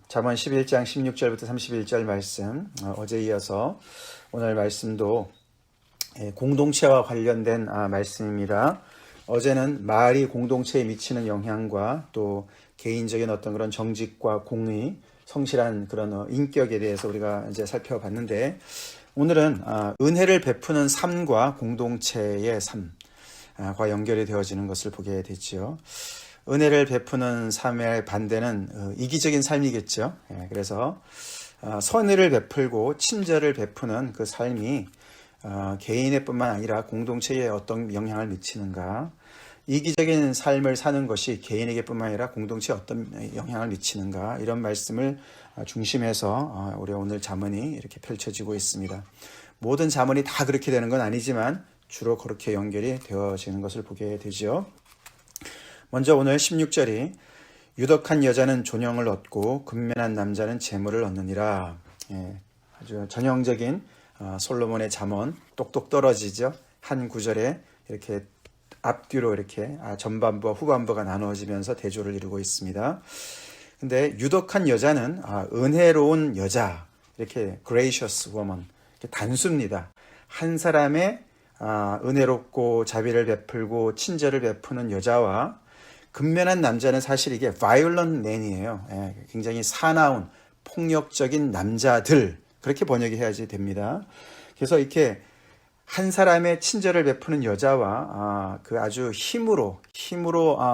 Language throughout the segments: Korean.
잠언 11장 16절부터 31절 말씀, 어제 이어서 오늘 말씀도 공동체와 관련된 말씀입니다. 어제는 말이 공동체에 미치는 영향과 또 개인적인 어떤 그런 정직과 공의, 성실한 그런 인격에 대해서 우리가 이제 살펴봤는데, 오늘은 은혜를 베푸는 삶과 공동체의 삶과 연결이 되어지는 것을 보게 됐죠. 은혜를 베푸는 삶의 반대는 이기적인 삶이겠죠. 그래서 선의를 베풀고 친절을 베푸는 그 삶이 개인의 뿐만 아니라 공동체에 어떤 영향을 미치는가, 이기적인 삶을 사는 것이 개인에게 뿐만 아니라 공동체에 어떤 영향을 미치는가, 이런 말씀을 중심해서 우리 오늘 잠언이 이렇게 펼쳐지고 있습니다. 모든 잠언이 다 그렇게 되는 건 아니지만 주로 그렇게 연결이 되어지는 것을 보게 되죠. 먼저 오늘 16절이 유덕한 여자는 존영을 얻고 근면한 남자는 재물을 얻느니라. 아주 전형적인 솔로몬의 잠언, 똑똑 떨어지죠. 한 구절에 이렇게 앞뒤로 이렇게 전반부와 후반부가 나누어지면서 대조를 이루고 있습니다. 근데 유덕한 여자는 은혜로운 여자, 이렇게 gracious woman, 이렇게 단수입니다. 한 사람의 은혜롭고 자비를 베풀고 친절을 베푸는 여자와 근면한 남자는 사실 이게 violent man이에요. 굉장히 사나운 폭력적인 남자들, 그렇게 번역이 해야지 됩니다. 그래서 이렇게 한 사람의 친절을 베푸는 여자와 그 아주 힘으로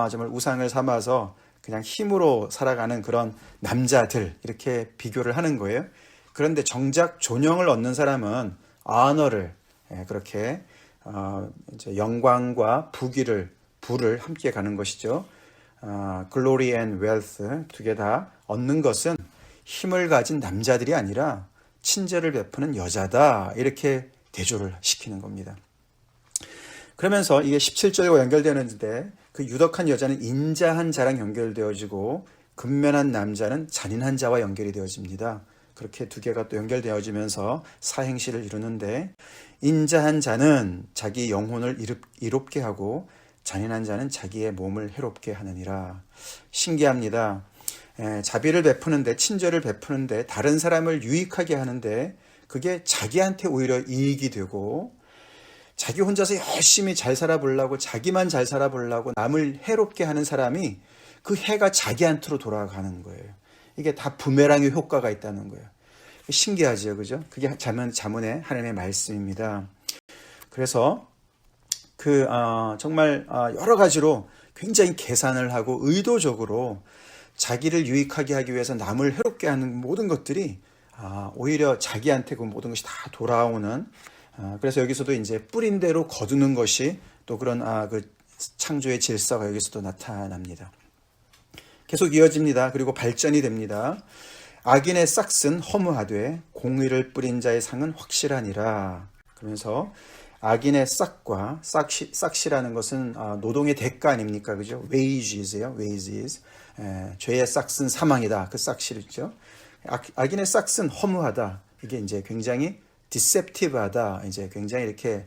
정말 우상을 삼아서 그냥 힘으로 살아가는 그런 남자들, 이렇게 비교를 하는 거예요. 그런데 정작 존영을 얻는 사람은 honor를, 그렇게 이제 영광과 부를 함께 가는 것이죠. glory and wealth 두 개 다 얻는 것은 힘을 가진 남자들이 아니라 친절을 베푸는 여자다, 이렇게 대조를 시키는 겁니다. 그러면서 이게 17절과 연결되는데, 그 유덕한 여자는 인자한 자랑 연결되어지고 근면한 남자는 잔인한 자와 연결이 되어집니다. 그렇게 두 개가 또 연결되어지면서 사행시를 이루는데, 인자한 자는 자기 영혼을 이롭게 하고 잔인한 자는 자기의 몸을 해롭게 하느니라. 신기합니다. 자비를 베푸는데, 친절을 베푸는데, 다른 사람을 유익하게 하는데 그게 자기한테 오히려 이익이 되고, 자기 혼자서 열심히 잘 살아보려고, 자기만 잘 살아보려고 남을 해롭게 하는 사람이 그 해가 자기한테로 돌아가는 거예요. 이게 다 부메랑의 효과가 있다는 거예요. 신기하죠, 그죠? 그게 잠언의 하나님의 말씀입니다. 그래서 정말 여러 가지로 굉장히 계산을 하고 의도적으로 자기를 유익하게 하기 위해서 남을 해롭게 하는 모든 것들이 오히려 자기한테 그 모든 것이 다 돌아오는, 그래서 여기서도 이제 뿌린 대로 거두는 것이 또 그런 그 창조의 질서가 여기서도 나타납니다. 계속 이어집니다. 그리고 발전이 됩니다. 악인의 싹은 허무하되 공의를 뿌린 자의 상은 확실하니라. 그러면서 악인의 싹과 싹이라는 것은 노동의 대가 아닙니까? 그죠? wages예요. wages. 죄의 싹은 사망이다. 그 싹이죠. 악인의 싹은 허무하다. 이게 이제 굉장히 deceptive하다. 이제 굉장히 이렇게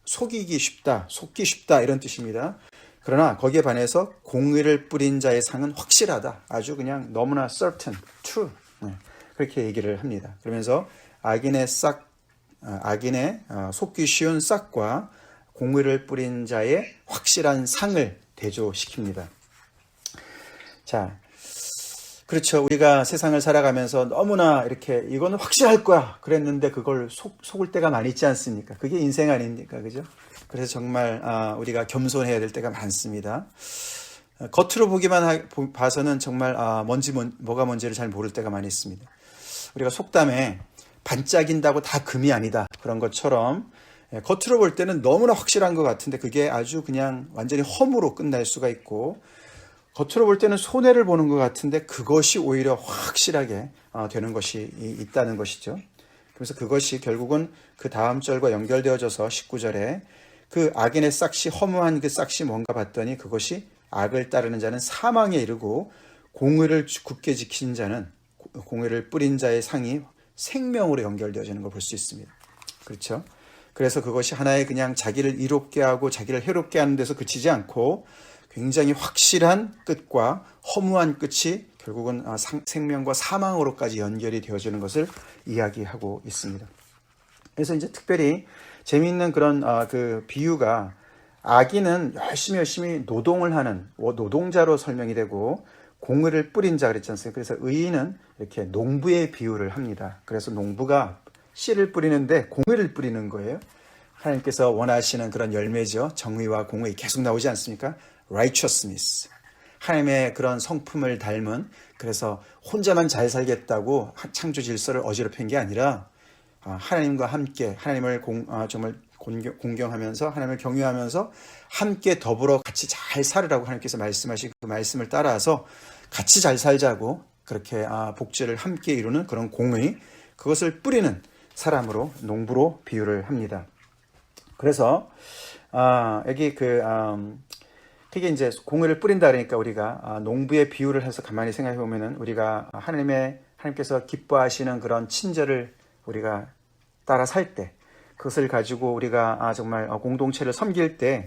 속기 쉽다, 이런 뜻입니다. 그러나 거기에 반해서 공의를 뿌린 자의 상은 확실하다. 아주 그냥 너무나 certain, true. 그렇게 얘기를 합니다. 그러면서 악인의 속기 쉬운 싹과 공의를 뿌린 자의 확실한 상을 대조시킵니다. 자, 그렇죠. 우리가 세상을 살아가면서 너무나 이렇게 이거는 확실할 거야 그랬는데 그걸 속을 때가 많이 있지 않습니까? 그게 인생 아닙니까? 그죠? 그래서 정말 우리가 겸손해야 될 때가 많습니다. 겉으로 보기만 봐서는 정말 뭐가 뭔지를 잘 모를 때가 많이 있습니다. 우리가 속담에 반짝인다고 다 금이 아니다, 그런 것처럼 겉으로 볼 때는 너무나 확실한 것 같은데 그게 아주 그냥 완전히 허무로 끝날 수가 있고, 겉으로 볼 때는 손해를 보는 것 같은데 그것이 오히려 확실하게 되는 것이 있다는 것이죠. 그래서 그것이 결국은 그 다음 절과 연결되어져서 19절에 그 악인의 싹이 허무한 그 싹이 뭔가 봤더니 그것이 악을 따르는 자는 사망에 이르고 공의를 굳게 지키는 자는, 공의를 뿌린 자의 상이 생명으로 연결되어지는 걸 볼 수 있습니다. 그렇죠? 그래서 그것이 하나의 그냥 자기를 이롭게 하고 자기를 해롭게 하는 데서 그치지 않고 굉장히 확실한 끝과 허무한 끝이 결국은 생명과 사망으로까지 연결이 되어지는 것을 이야기하고 있습니다. 그래서 이제 특별히 재미있는 그런 그 비유가 아기는 열심히 노동을 하는 노동자로 설명이 되고 공의를 뿌린 자 그랬지 않습니까? 그래서 의인은 이렇게 농부의 비유를 합니다. 그래서 농부가 씨를 뿌리는데 공의를 뿌리는 거예요. 하나님께서 원하시는 그런 열매죠. 정의와 공의 계속 나오지 않습니까? righteousness. 하나님의 그런 성품을 닮은, 그래서 혼자만 잘 살겠다고 창조 질서를 어지럽힌 게 아니라 하나님과 함께 하나님을 정말 공경하면서 하나님을 경외하면서 함께 더불어 같이 잘 살으라고 하나님께서 말씀하신 그 말씀을 따라서 같이 잘 살자고 그렇게 복제를 함께 이루는 그런 공의, 그것을 뿌리는 사람으로 농부로 비유를 합니다. 그래서 여기 그게 이제 공의를 뿌린다 그러니까 우리가 농부의 비유를 해서 가만히 생각해 보면은 우리가 하나님께서 기뻐하시는 그런 친절을 우리가 따라 살 때, 그것을 가지고 우리가 정말 공동체를 섬길 때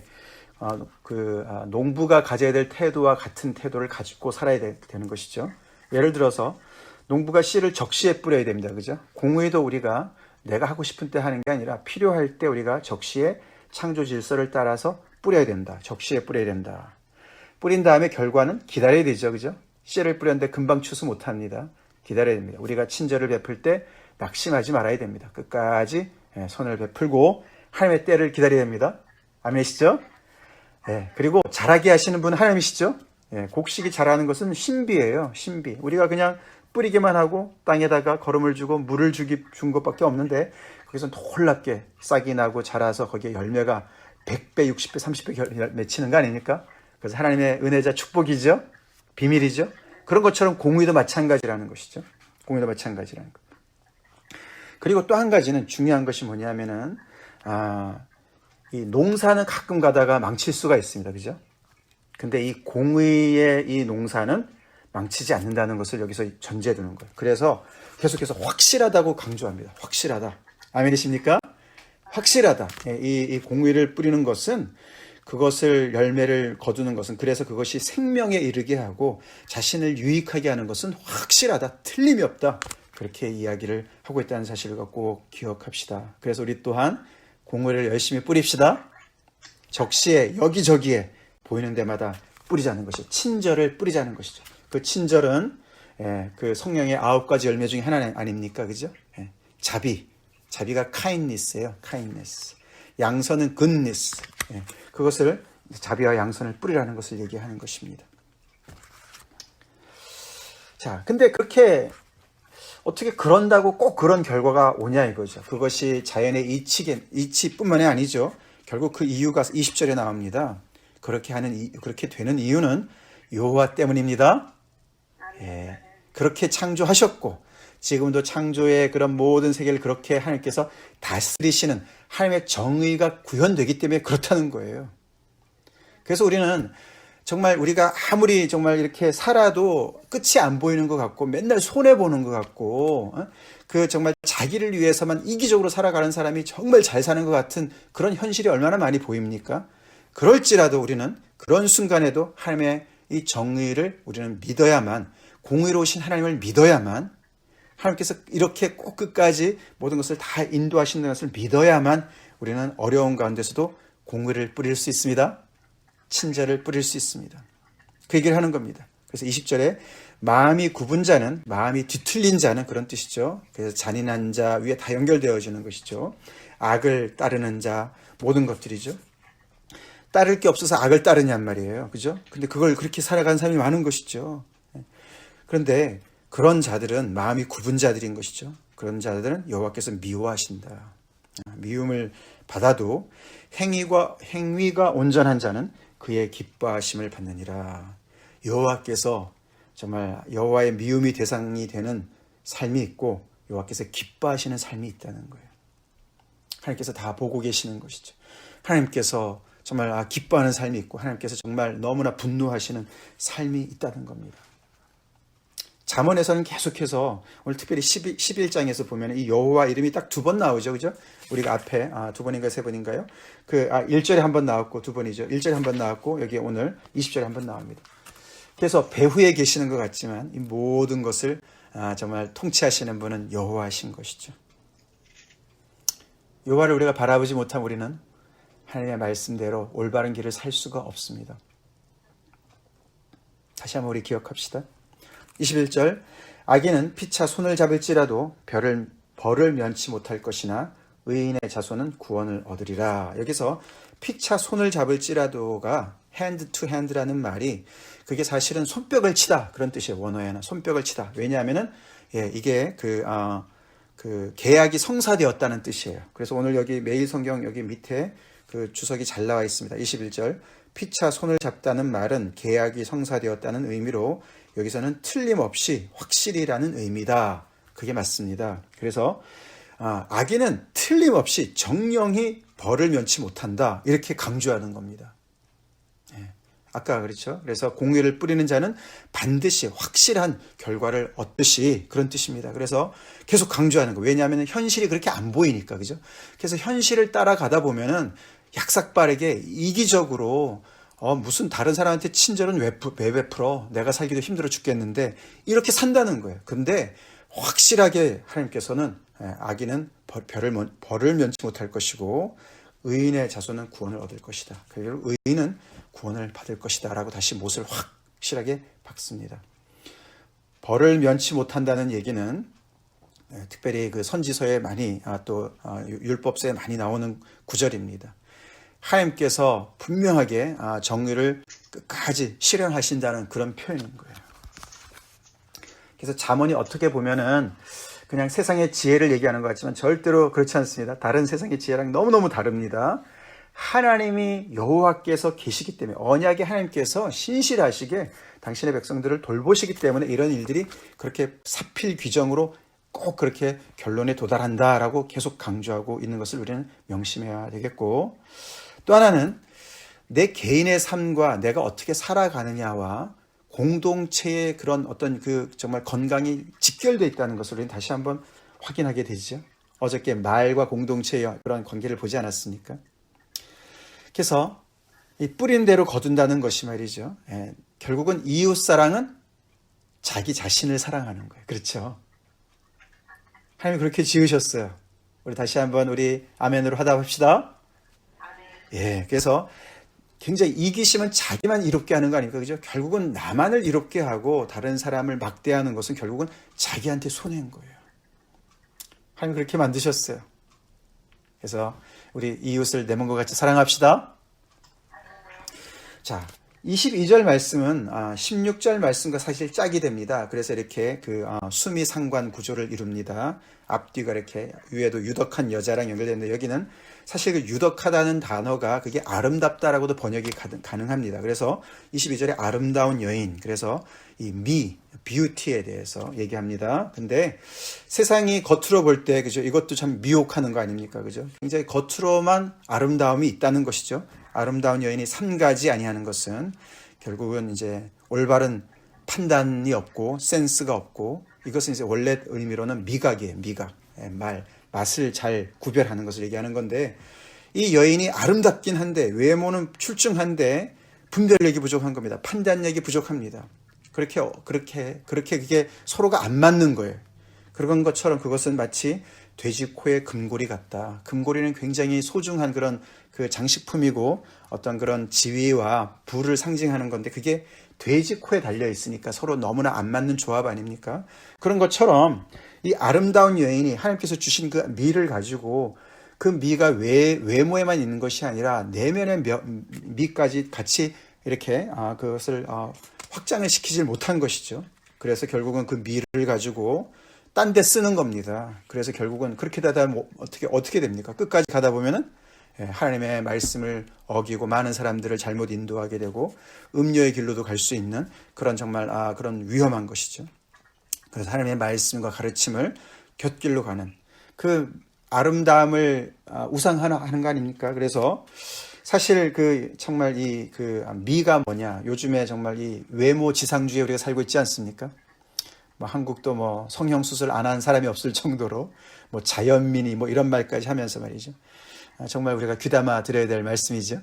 농부가 가져야 될 태도와 같은 태도를 가지고 살아야 되는 것이죠. 예를 들어서 농부가 씨를 적시에 뿌려야 됩니다. 그죠? 공의도 우리가 내가 하고 싶은 때 하는 게 아니라 필요할 때 우리가 적시에 창조 질서를 따라서 뿌려야 된다. 적시에 뿌려야 된다. 뿌린 다음에 결과는 기다려야 되죠. 그죠? 씨를 뿌렸는데 금방 추수 못 합니다. 기다려야 됩니다. 우리가 친절을 베풀 때 낙심하지 말아야 됩니다. 끝까지 손을 베풀고 하나님의 때를 기다려야 됩니다. 아멘이시죠? 그리고 자라게 하시는 분은 하나님이시죠? 곡식이 자라는 것은 신비예요. 신비. 우리가 그냥 뿌리기만 하고 땅에다가 거름을 주고 물을 준 것밖에 없는데 거기서 놀랍게 싹이 나고 자라서 거기에 열매가 100배, 60배, 30배 맺히는 거 아닙니까? 그래서 하나님의 은혜자 축복이죠. 비밀이죠. 그런 것처럼 공의도 마찬가지라는 것이죠. 공의도 마찬가지라는 것. 그리고 또 한 가지는 중요한 것이 뭐냐면은 이 농사는 가끔 가다가 망칠 수가 있습니다. 그죠? 근데 이 공의의 이 농사는 망치지 않는다는 것을 여기서 전제해 두는 거예요. 그래서 계속해서 확실하다고 강조합니다. 확실하다. 아멘이십니까? 확실하다. 이 공의를 뿌리는 것은, 그것을 열매를 거두는 것은, 그래서 그것이 생명에 이르게 하고 자신을 유익하게 하는 것은 확실하다. 틀림이 없다. 그렇게 이야기를 하고 있다는 사실을 꼭 기억합시다. 그래서 우리 또한 공의를 열심히 뿌립시다. 적시에 여기저기에 보이는 데마다 뿌리자는 것이, 친절을 뿌리자는 것이죠. 그 친절은 그 성령의 9가지 열매 중에 하나 아닙니까? 그죠? 자비가 kindness예요. kindness. 양선은 goodness. 그것을, 자비와 양선을 뿌리라는 것을 얘기하는 것입니다. 자, 근데 그렇게 어떻게 그런다고 꼭 그런 결과가 오냐 이거죠. 그것이 자연의 이치뿐만이 아니죠. 결국 그 이유가 20절에 나옵니다. 그렇게 되는 이유는 여호와 때문입니다. 그렇게 창조하셨고 지금도 창조의 그런 모든 세계를 그렇게 하나님께서 다스리시는 하나님의 정의가 구현되기 때문에 그렇다는 거예요. 그래서 우리는 정말 우리가 아무리 정말 이렇게 살아도 끝이 안 보이는 것 같고 맨날 손해보는 것 같고 그 정말 자기를 위해서만 이기적으로 살아가는 사람이 정말 잘 사는 것 같은 그런 현실이 얼마나 많이 보입니까? 그럴지라도 우리는 그런 순간에도 하나님의 이 정의를 우리는 믿어야만, 공의로우신 하나님을 믿어야만, 하나님께서 이렇게 꼭 끝까지 모든 것을 다 인도하시는 것을 믿어야만 우리는 어려운 가운데서도 공의를 뿌릴 수 있습니다. 친절을 뿌릴 수 있습니다. 그 얘기를 하는 겁니다. 그래서 20절에 마음이 굽은 자는, 마음이 뒤틀린 자는 그런 뜻이죠. 그래서 잔인한 자 위에 다 연결되어지는 것이죠. 악을 따르는 자, 모든 것들이죠. 따를 게 없어서 악을 따르냔 말이에요. 그죠? 근데 그걸 그렇게 살아가는 사람이 많은 것이죠. 그런데 그런 자들은 마음이 굽은 자들인 것이죠. 그런 자들은 여호와께서 미워하신다. 미움을 받아도 행위가 온전한 자는 그의 기뻐하심을 받느니라. 여호와께서 정말 여호와의 미움이 대상이 되는 삶이 있고 여호와께서 기뻐하시는 삶이 있다는 거예요. 하나님께서 다 보고 계시는 것이죠. 하나님께서 정말 기뻐하는 삶이 있고 하나님께서 정말 너무나 분노하시는 삶이 있다는 겁니다. 잠언에서는 계속해서 오늘 특별히 11장에서 보면 이 여호와 이름이 딱 2번 나오죠. 그죠? 우리가 앞에 2번인가 3번인가요? 1절에 한 번 나왔고 2번이죠. 1절에 한 번 나왔고 여기 오늘 20절에 한 번 나옵니다. 그래서 배후에 계시는 것 같지만 이 모든 것을 정말 통치하시는 분은 여호와신 것이죠. 여호와를 우리가 바라보지 못한 우리는 하나님의 말씀대로 올바른 길을 살 수가 없습니다. 다시 한번 우리 기억합시다. 21절, 악인은 피차 손을 잡을지라도 벌을 면치 못할 것이나 의인의 자손은 구원을 얻으리라. 여기서 피차 손을 잡을지라도가 hand to hand라는 말이 그게 사실은 손뼉을 치다 그런 뜻이에요. 원어에는 손뼉을 치다. 왜냐하면은 이게 그 계약이 성사되었다는 뜻이에요. 그래서 오늘 여기 매일 성경 여기 밑에 그 주석이 잘 나와 있습니다. 21절, 피차 손을 잡다는 말은 계약이 성사되었다는 의미로 여기서는 틀림없이 확실히라는 의미다. 그게 맞습니다. 그래서 악인은 틀림없이 정령이 벌을 면치 못한다. 이렇게 강조하는 겁니다. 아까 그렇죠. 그래서 공의를 뿌리는 자는 반드시 확실한 결과를 얻듯이 그런 뜻입니다. 그래서 계속 강조하는 거. 왜냐하면 현실이 그렇게 안 보이니까, 그죠? 그래서 현실을 따라가다 보면은 약삭빠르게 이기적으로 무슨 다른 사람한테 친절은 왜 베풀어? 내가 살기도 힘들어 죽겠는데 이렇게 산다는 거예요. 근데 확실하게 하나님께서는 악인은 벌을 면치 못할 것이고 의인의 자손은 구원을 얻을 것이다. 그리고 의인은 구원을 받을 것이다 라고 다시 못을 확실하게 박습니다. 벌을 면치 못한다는 얘기는 특별히 그 선지서에 많이 또 율법서에 많이 나오는 구절입니다. 하나님께서 분명하게 정의를 끝까지 실현하신다는 그런 표현인 거예요. 그래서 잠언이 어떻게 보면은 그냥 세상의 지혜를 얘기하는 것 같지만 절대로 그렇지 않습니다. 다른 세상의 지혜랑 너무너무 다릅니다. 하나님이 여호와께서 계시기 때문에 언약의 하나님께서 신실하시게 당신의 백성들을 돌보시기 때문에 이런 일들이 그렇게 사필 규정으로 꼭 그렇게 결론에 도달한다라고 계속 강조하고 있는 것을 우리는 명심해야 되겠고, 또 하나는 내 개인의 삶과 내가 어떻게 살아가느냐와 공동체의 그런 어떤 그 정말 건강이 직결되어 있다는 것을 우리는 다시 한번 확인하게 되죠. 어저께 말과 공동체의 그런 관계를 보지 않았습니까? 그래서 이 뿌린 대로 거둔다는 것이 말이죠. 결국은 이웃 사랑은 자기 자신을 사랑하는 거예요. 그렇죠? 하나님 그렇게 지으셨어요. 우리 다시 한번 우리 아멘으로 화답합시다. 그래서 굉장히 이기심은 자기만 이롭게 하는 거 아닙니까? 그죠? 결국은 나만을 이롭게 하고 다른 사람을 막대하는 것은 결국은 자기한테 손해인 거예요. 하나님 그렇게 만드셨어요. 그래서 우리 이웃을 내 몸과 같이 사랑합시다. 자, 22절 말씀은 16절 말씀과 사실 짝이 됩니다. 그래서 이렇게 수미 상관 구조를 이룹니다. 앞뒤가 이렇게 위에도 유덕한 여자랑 연결되는데 여기는 사실 그 유덕하다는 단어가 그게 아름답다라고도 번역이 가능합니다. 그래서 22절에 아름다운 여인, 그래서 이 뷰티에 대해서 얘기합니다. 근데 세상이 겉으로 볼 때, 그죠? 이것도 참 미혹하는 거 아닙니까? 그죠? 굉장히 겉으로만 아름다움이 있다는 것이죠. 아름다운 여인이 3가지 아니하는 것은 결국은 이제 올바른 판단이 없고 센스가 없고, 이것은 이제 원래 의미로는 미각이에요. 미각. 맛을 잘 구별하는 것을 얘기하는 건데, 이 여인이 아름답긴 한데 외모는 출중한데 분별력이 부족한 겁니다. 판단력이 부족합니다. 그렇게 그게 서로가 안 맞는 거예요. 그런 것처럼 그것은 마치 돼지 코의 금고리 같다. 금고리는 굉장히 소중한 그런 그 장식품이고 어떤 그런 지위와 부를 상징하는 건데 그게 돼지 코에 달려 있으니까 서로 너무나 안 맞는 조합 아닙니까? 그런 것처럼 이 아름다운 여인이 하나님께서 주신 그 미를 가지고 그 미가 외모에만 있는 것이 아니라 내면의 미까지 같이 이렇게 그것을 확장을 시키질 못한 것이죠. 그래서 결국은 그 미를 가지고 딴 데 쓰는 겁니다. 그래서 결국은 그렇게 되다 어떻게 됩니까? 끝까지 가다 보면은 하나님의 말씀을 어기고 많은 사람들을 잘못 인도하게 되고 음료의 길로도 갈 수 있는 그런 정말 그런 위험한 것이죠. 그래서 하나님의 말씀과 가르침을 곁길로 가는 그 아름다움을 우상하는 거 아닙니까? 그래서 사실 정말 미가 뭐냐? 요즘에 정말 이 외모 지상주의에 우리가 살고 있지 않습니까? 한국도 성형수술 안 한 사람이 없을 정도로 자연미니 이런 말까지 하면서 말이죠. 정말 우리가 귀담아 들어야 될 말씀이죠.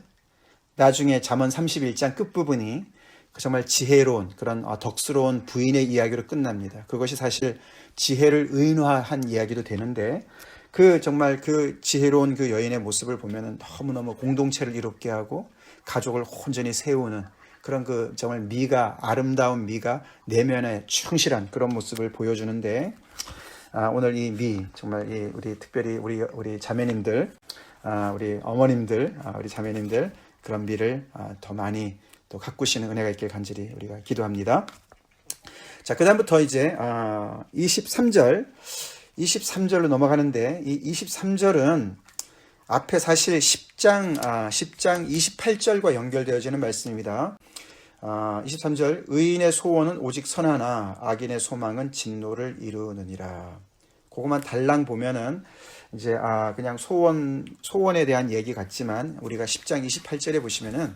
나중에 잠언 31장 끝부분이 정말 지혜로운 그런 덕스러운 부인의 이야기로 끝납니다. 그것이 사실 지혜를 의인화한 이야기도 되는데 정말 그 지혜로운 그 여인의 모습을 보면은 너무너무 공동체를 이롭게 하고 가족을 온전히 세우는 그런 정말 아름다운 미가 내면에 충실한 그런 모습을 보여주는데 오늘 정말 우리 특별히 우리 자매님들, 우리 어머님들, 우리 자매님들 그런 미를 더 많이 또 가꾸시는 은혜가 있길 간절히 우리가 기도합니다. 자, 그다음부터 이제 23절로 넘어가는데 이 23절은 앞에 사실 10장 28절과 연결되어지는 말씀입니다. 23절 의인의 소원은 오직 선하나 악인의 소망은 진노를 이루느니라. 그것만 달랑 보면은 이제 그냥 소원에 대한 얘기 같지만 우리가 10장 28절에 보시면은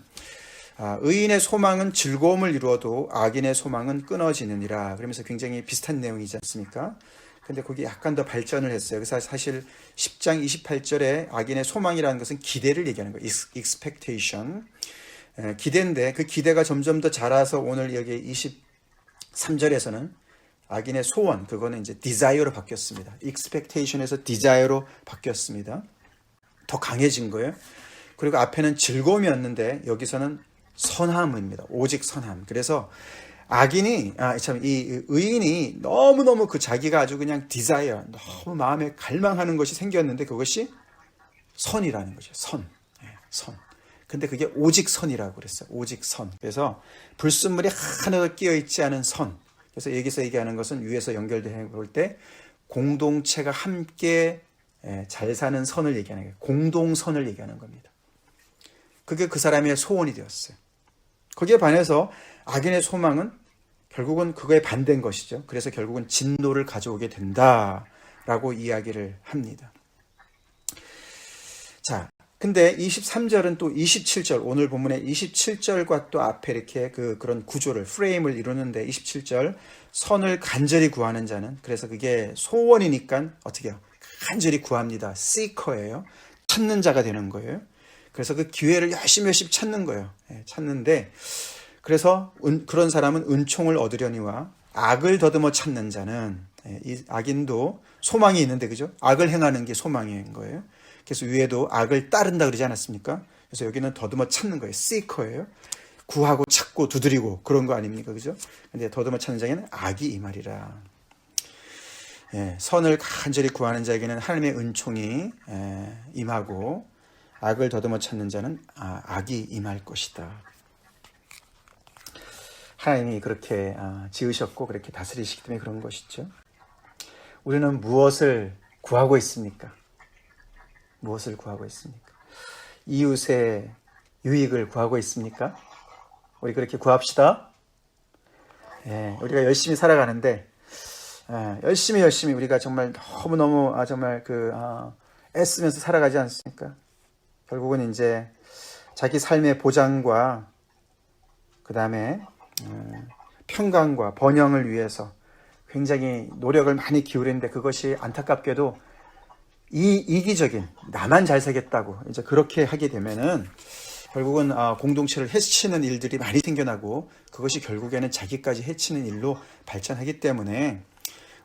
의인의 소망은 즐거움을 이루어도 악인의 소망은 끊어지느니라. 그러면서 굉장히 비슷한 내용이지 않습니까? 근데 거기 약간 더 발전을 했어요. 그래서 사실 10장 28절에 악인의 소망이라는 것은 기대를 얘기하는 거예요. expectation. 기대인데 그 기대가 점점 더 자라서 오늘 여기 23절에서는 악인의 소원, 그거는 이제 desire로 바뀌었습니다. expectation에서 desire로 바뀌었습니다. 더 강해진 거예요. 그리고 앞에는 즐거움이었는데 여기서는 선함입니다. 오직 선함. 그래서 이 의인이 너무너무 자기가 아주 그냥 desire, 너무 마음에 갈망하는 것이 생겼는데 그것이 선이라는 거죠. 선. 근데 그게 오직 선이라고 그랬어요. 오직 선. 그래서 불순물이 하나도 끼어있지 않은 선. 그래서 여기서 얘기하는 것은 위에서 연결해 볼 때 공동체가 함께 잘 사는 선을 얘기하는 거예요. 공동선을 얘기하는 겁니다. 그게 그 사람의 소원이 되었어요. 거기에 반해서 악인의 소망은 결국은 그거에 반대인 것이죠. 그래서 결국은 진노를 가져오게 된다라고 이야기를 합니다. 자, 근데 23절은 또 27절, 오늘 본문의 27절과 또 앞에 이렇게 그런 구조를, 프레임을 이루는데 27절, 선을 간절히 구하는 자는, 그래서 그게 소원이니까 어떻게 해요? 간절히 구합니다. seeker예요. 찾는 자가 되는 거예요. 그래서 그 기회를 열심히 찾는 거예요. 찾는데, 그래서 그런 사람은 은총을 얻으려니와 악을 더듬어 찾는 자는, 이 악인도 소망이 있는데, 그죠? 악을 행하는 게 소망인 거예요. 그래서 위에도 악을 따른다 그러지 않았습니까? 그래서 여기는 더듬어 찾는 거예요. seeker예요. 구하고 찾고 두드리고 그런 거 아닙니까? 그죠? 근데 더듬어 찾는 자에게는 악이 이 말이라. 선을 간절히 구하는 자에게는 하나님의 은총이 임하고 악을 더듬어 찾는 자는 악이 임할 것이다. 하나님이 그렇게 지으셨고 그렇게 다스리시기 때문에 그런 것이죠. 우리는 무엇을 구하고 있습니까? 무엇을 구하고 있습니까? 이웃의 유익을 구하고 있습니까? 우리 그렇게 구합시다. 우리가 열심히 살아가는데 열심히 우리가 정말 너무너무 정말 애쓰면서 살아가지 않습니까? 결국은 이제 자기 삶의 보장과 그 다음에 평강과 번영을 위해서 굉장히 노력을 많이 기울이는데 그것이 안타깝게도 이기적인 나만 잘 살겠다고 이제 그렇게 하게 되면은 결국은 공동체를 해치는 일들이 많이 생겨나고 그것이 결국에는 자기까지 해치는 일로 발전하기 때문에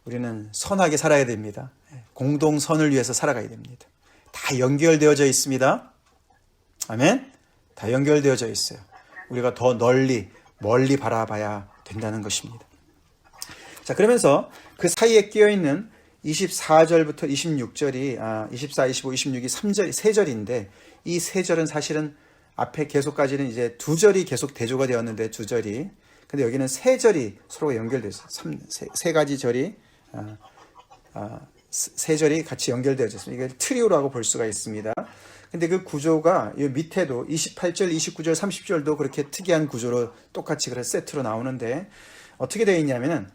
우리는 선하게 살아야 됩니다. 공동선을 위해서 살아가야 됩니다. 다 연결되어져 있습니다. 아멘. 다 연결되어져 있어요. 우리가 더 멀리 바라봐야 된다는 것입니다. 자, 그러면서 그 사이에 끼어있는 24절부터 26절이 24, 25, 26이 3절인데 이 3절은 사실은 앞에 계속까지는 이제 2절이 계속 대조가 되었는데 2절이 근데 여기는 3절이 서로 연결되어 있어요. 세 가지 절이 3절이 같이 연결되어 있습니다. 이게 트리오라고 볼 수가 있습니다. 근데 그 구조가 이 밑에도 28절, 29절, 30절도 그렇게 특이한 구조로 똑같이 그래서 세트로 나오는데 어떻게 되어 있냐면은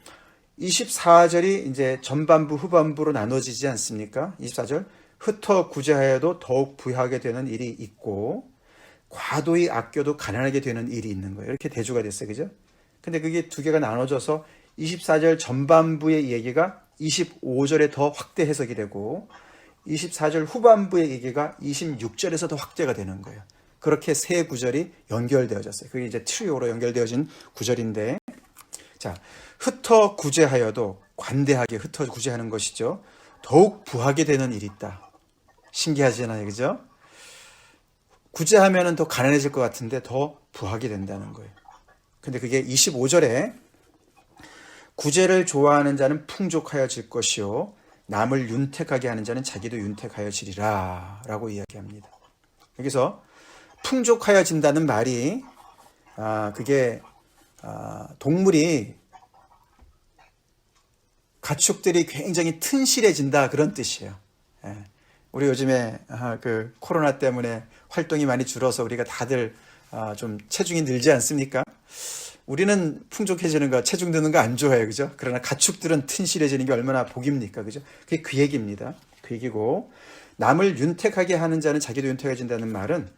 24절이 이제 전반부, 후반부로 나눠지지 않습니까? 24절 흩어 구제하여도 더욱 부유하게 되는 일이 있고 과도히 아껴도 가난하게 되는 일이 있는 거예요. 이렇게 대조가 됐어요. 그죠? 근데 그게 두 개가 나눠져서 24절 전반부의 얘기가 25절에 더 확대 해석이 되고 24절 후반부의 얘기가 26절에서 더 확대가 되는 거예요. 그렇게 세 구절이 연결되어졌어요. 그게 이제 트리오로 연결되어진 구절인데, 자, 흩어 구제하여도 관대하게 흩어 구제하는 것이죠. 더욱 부하게 되는 일이 있다. 신기하잖아요, 그죠? 구제하면은 더 가난해질 것 같은데 더 부하게 된다는 거예요. 근데 그게 25절에 구제를 좋아하는 자는 풍족하여질 것이요 남을 윤택하게 하는 자는 자기도 윤택하여지리라 라고 이야기합니다. 여기서 풍족하여진다는 말이 그게 동물이 가축들이 굉장히 튼실해진다 그런 뜻이에요. 예. 우리 요즘에 그 코로나 때문에 활동이 많이 줄어서 우리가 다들 좀 체중이 늘지 않습니까? 우리는 풍족해지는 거, 체중 드는 거 안 좋아해요, 그죠? 그러나 가축들은 튼실해지는 게 얼마나 복입니까, 그죠? 그게 그 얘기입니다. 그 얘기고, 남을 윤택하게 하는 자는 자기도 윤택해진다는 말은,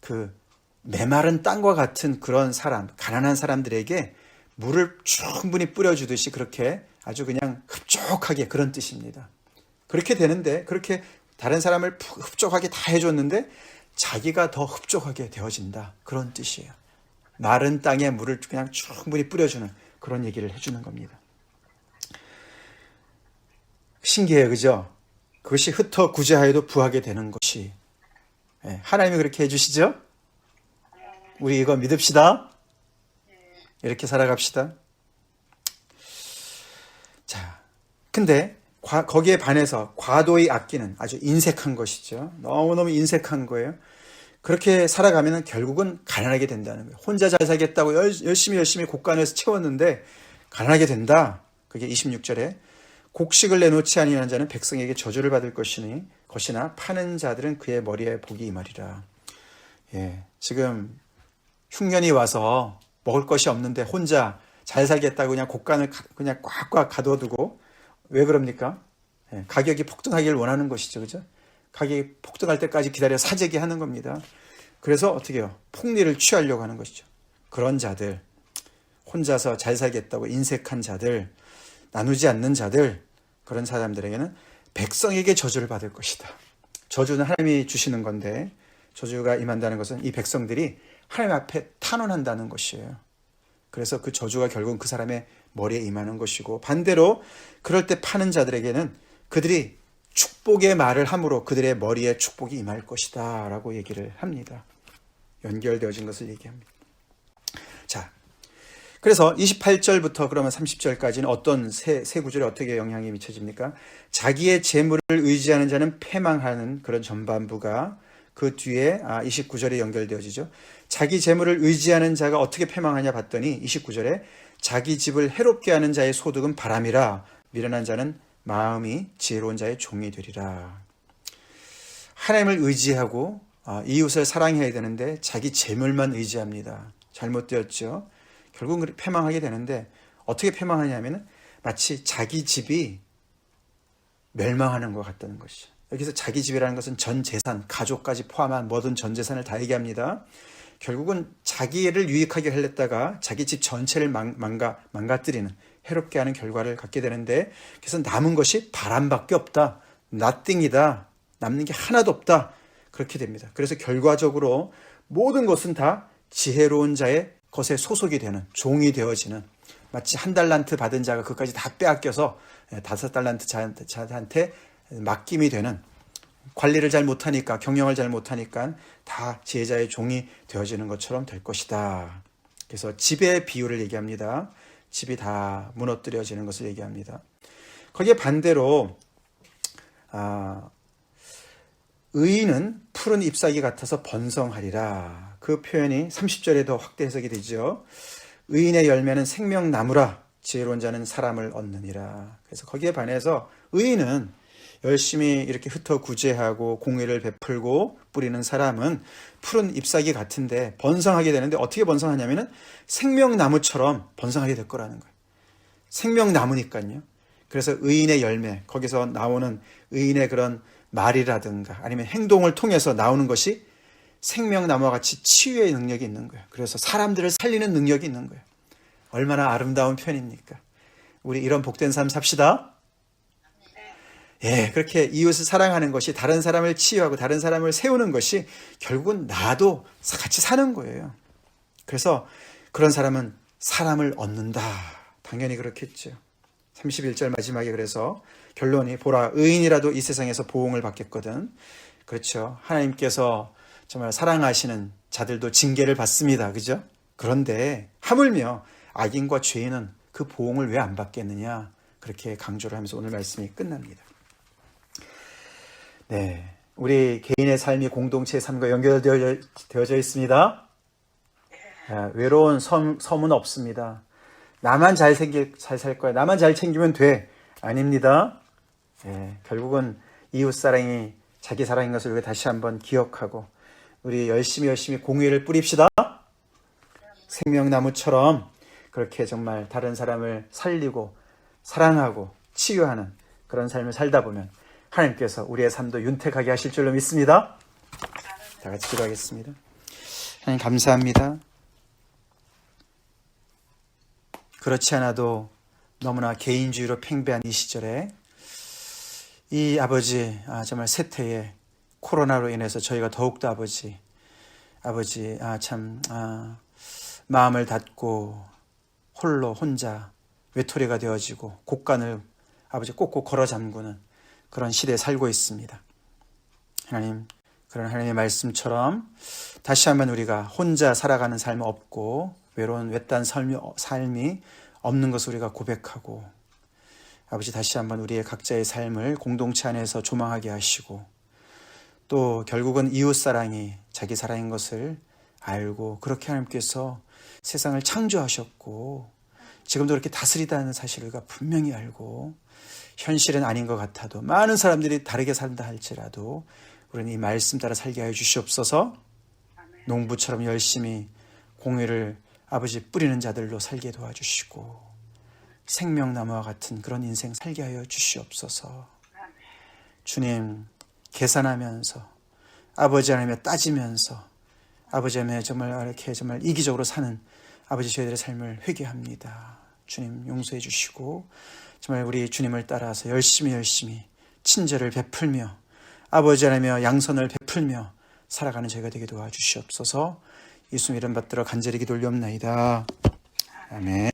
그 메마른 땅과 같은 그런 사람, 가난한 사람들에게 물을 충분히 뿌려주듯이 그렇게 아주 그냥 흡족하게 그런 뜻입니다. 그렇게 되는데, 그렇게 다른 사람을 흡족하게 다 해줬는데, 자기가 더 흡족하게 되어진다. 그런 뜻이에요. 마른 땅에 물을 그냥 충분히 뿌려주는 그런 얘기를 해주는 겁니다. 신기해요, 그죠? 그것이 흩어 구제하여도 부하게 되는 것이 하나님이 그렇게 해주시죠? 우리 이거 믿읍시다. 이렇게 살아갑시다. 자, 근데 거기에 반해서 과도히 아끼는 아주 인색한 것이죠. 너무너무 인색한 거예요. 그렇게 살아가면 결국은 가난하게 된다는 거예요. 혼자 잘 살겠다고 열심히 곡간에서 채웠는데 가난하게 된다. 그게 26절에 곡식을 내놓지 아니하는 자는 백성에게 저주를 받을 것이나 파는 자들은 그의 머리에 복이 임하리라. 지금 흉년이 와서 먹을 것이 없는데 혼자 잘 살겠다고 그냥 곡간을 그냥 꽉꽉 가둬두고 왜 그럽니까? 가격이 폭등하기를 원하는 것이죠, 그죠? 가격이 폭등할 때까지 기다려 사재기 하는 겁니다. 그래서 어떻게 해요? 폭리를 취하려고 하는 것이죠. 그런 자들, 혼자서 잘 살겠다고 인색한 자들, 나누지 않는 자들, 그런 사람들에게는 백성에게 저주를 받을 것이다. 저주는 하나님이 주시는 건데 저주가 임한다는 것은 이 백성들이 하나님 앞에 탄원한다는 것이에요. 그래서 그 저주가 결국은 그 사람의 머리에 임하는 것이고, 반대로 그럴 때 파는 자들에게는 그들이 축복의 말을 함으로 그들의 머리에 축복이 임할 것이다 라고 얘기를 합니다. 연결되어진 것을 얘기합니다. 자, 그래서 28절부터 그러면 30절까지는 어떤 세 구절에 어떻게 영향이 미쳐집니까? 자기의 재물을 의지하는 자는 패망하는 그런 전반부가 그 뒤에 29절에 연결되어지죠. 자기 재물을 의지하는 자가 어떻게 패망하냐 봤더니 29절에 자기 집을 해롭게 하는 자의 소득은 바람이라 미련한 자는 마음이 지혜로운 자의 종이 되리라. 하나님을 의지하고 이웃을 사랑해야 되는데 자기 재물만 의지합니다. 잘못되었죠. 결국은 패망하게 되는데 어떻게 패망하냐면 마치 자기 집이 멸망하는 것 같다는 것이죠. 여기서 자기 집이라는 것은 전 재산, 가족까지 포함한 모든 전 재산을 다 얘기합니다. 결국은 자기를 유익하게 하려다가 자기 집 전체를 망가뜨리는, 해롭게 하는 결과를 갖게 되는데, 그래서 남은 것이 바람밖에 없다, nothing이다, 남는 게 하나도 없다, 그렇게 됩니다. 그래서 결과적으로 모든 것은 다 지혜로운 자의 것에 소속이 되는, 종이 되어지는, 마치 1달란트 받은 자가 그것까지 다 빼앗겨서 5달란트 자한테 맡김이 되는, 관리를 잘 못하니까, 경영을 잘 못하니까 다 지혜자의 종이 되어지는 것처럼 될 것이다. 그래서 집의 비유를 얘기합니다. 집이 다 무너뜨려지는 것을 얘기합니다. 거기에 반대로 의인은 푸른 잎사귀 같아서 번성하리라. 그 표현이 30절에 더 확대 해석이 되죠. 의인의 열매는 생명나무라, 지혜로운 자는 사람을 얻느니라. 그래서 거기에 반해서 의인은 열심히 이렇게 흩어 구제하고 공의를 베풀고 뿌리는 사람은 푸른 잎사귀 같은데 번성하게 되는데, 어떻게 번성하냐면은 생명나무처럼 번성하게 될 거라는 거예요. 생명나무니까요. 그래서 의인의 열매, 거기서 나오는 의인의 그런 말이라든가 아니면 행동을 통해서 나오는 것이 생명나무와 같이 치유의 능력이 있는 거예요. 그래서 사람들을 살리는 능력이 있는 거예요. 얼마나 아름다운 편입니까? 우리 이런 복된 삶 삽시다. 그렇게 이웃을 사랑하는 것이, 다른 사람을 치유하고 다른 사람을 세우는 것이 결국은 나도 같이 사는 거예요. 그래서 그런 사람은 사람을 얻는다. 당연히 그렇겠죠. 31절 마지막에 그래서 결론이 보라 의인이라도 이 세상에서 보응을 받겠거든. 그렇죠. 하나님께서 정말 사랑하시는 자들도 징계를 받습니다. 그죠? 그런데 하물며 악인과 죄인은 그 보응을 왜 안 받겠느냐. 그렇게 강조를 하면서 오늘 말씀이 끝납니다. 네, 우리 개인의 삶이 공동체의 삶과 연결되어져 있습니다. 외로운 섬은 없습니다. 나만 잘 살 거야. 나만 잘 챙기면 돼. 아닙니다. 결국은 이웃 사랑이 자기 사랑인 것을 우리가 다시 한번 기억하고 우리 열심히 공의를 뿌립시다. 생명나무처럼 그렇게 정말 다른 사람을 살리고 사랑하고 치유하는 그런 삶을 살다 보면 하나님께서 우리의 삶도 윤택하게 하실 줄로 믿습니다. 다 같이 기도하겠습니다. 하나님 감사합니다. 그렇지 않아도 너무나 개인주의로 팽배한 이 시절에 이 아버지 정말 세태의 코로나로 인해서 저희가 더욱더 아버지 마음을 닫고 혼자 외톨이가 되어지고 곡간을 아버지 꼭꼭 걸어 잠그는 그런 시대에 살고 있습니다. 하나님, 그런 하나님의 말씀처럼 다시 한번 우리가 혼자 살아가는 삶 없고 외로운 외딴 삶이 없는 것을 우리가 고백하고 아버지 다시 한번 우리의 각자의 삶을 공동체 안에서 조망하게 하시고 또 결국은 이웃사랑이 자기 사랑인 것을 알고 그렇게 하나님께서 세상을 창조하셨고 지금도 그렇게 다스리다는 사실을 우리가 분명히 알고 현실은 아닌 것 같아도 많은 사람들이 다르게 산다 할지라도 우리는 이 말씀 따라 살게 하여 주시옵소서. 농부처럼 열심히 공의를 아버지 뿌리는 자들로 살게 도와주시고 생명나무와 같은 그런 인생 살게 하여 주시옵소서. 주님, 계산하면서 아버지 하나님에 따지면서 아버지 하나님에 정말 이기적으로 사는 아버지 저희들의 삶을 회개합니다. 주님 용서해 주시고 정말 우리 주님을 따라서 열심히 친절을 베풀며 아버지 하나님의 양선을 베풀며 살아가는 저희가 되게 도와주시옵소서. 예수님 이름 받들어 간절히 기도 올리옵나이다. 아멘.